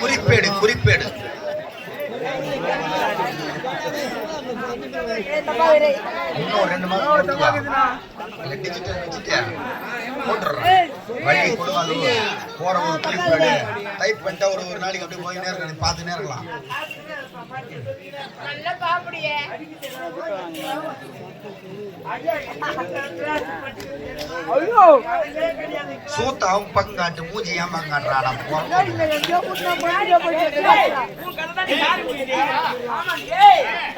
குறிப்பேடு குறிப்பேடு இன்னும் 2 மாதம் டிஜிட்டல் வச்சுட்டேன் போட்டுறேன். வழி கொடுங்க போற ஒரு குறிப்பேடு டைப் பண்ணிட்டா ஒரு நாளைக்கு அப்படியே போயினே இருக்க பார்த்துனே இருக்கலாம். சூத்தாவும் பங்காட்டு மூஞ்சி ஏமாங்காட்டுறாடா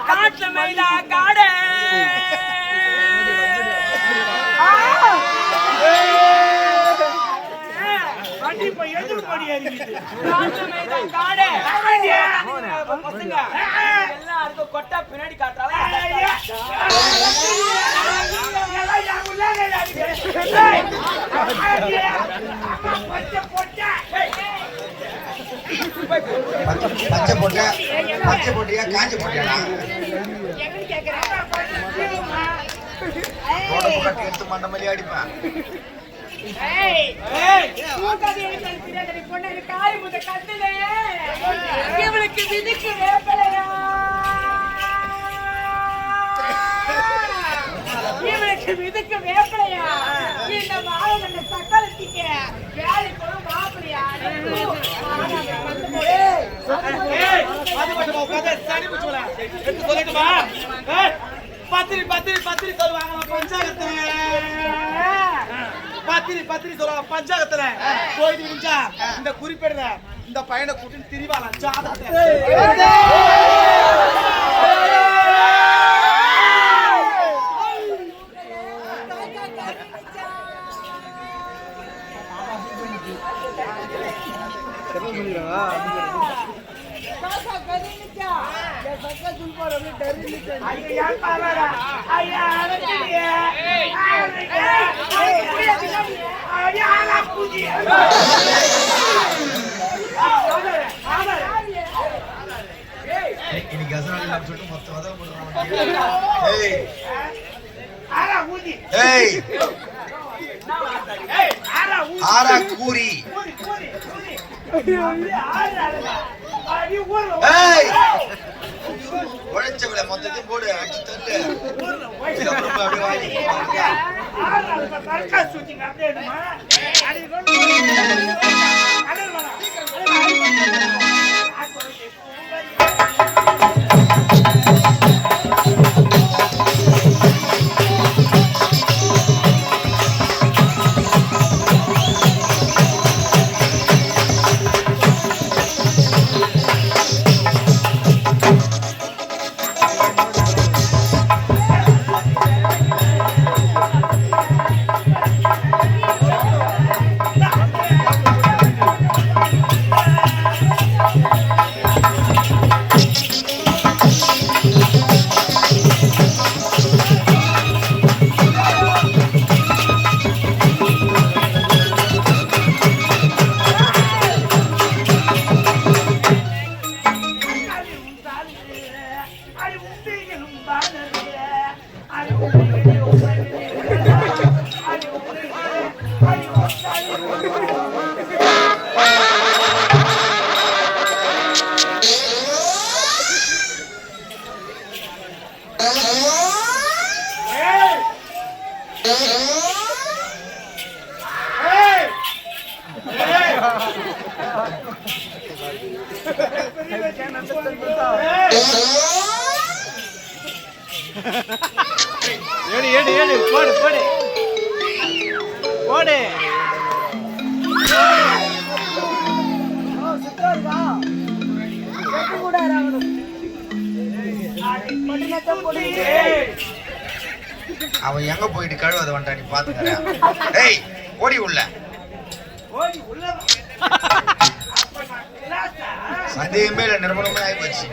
காட்டுல மயிலா காடே எல்லாருக்கும் கொட்டா பின்னாடி காட்டுறாங்க. பச்சை போட்டியா காஞ்ச போட்டியா எடுத்து மண்ட மல்லி அடிப்பேன். இவளுக்கு விதிக்கு வேப்பலையா இவளுக்கு விதிக்கு வேப்பலையா இந்த மாவட்ட சக்கரத்திக்க வேலைக்கு மாப்பிளையா பத்திரி பத்திரி பத்திரி சொல்லுவாங்க பஞ்சாயத்துல பத்திரி சொல்லுவாங்க பஞ்சாயத்துல போயிட்டு இருந்துச்சா இந்த குறிப்பிடுற இந்த பையனை கூட்டின்னு திரிவாலாம் ஜாதகத்தை உழைச்சவளை மொத்தத்தையும் போடு அடிச்சு தட்டு ஏடு ஏடு ஏடு போடு போடு போடு அவன் எங்க போயிட்டு கழுவத வந்துட்டான் நீ பாத்துக்க. ஏய் ஓடி உள்ள சந்தேகமே இல்ல, நிர்மலமே ஆயிப்போச்சு.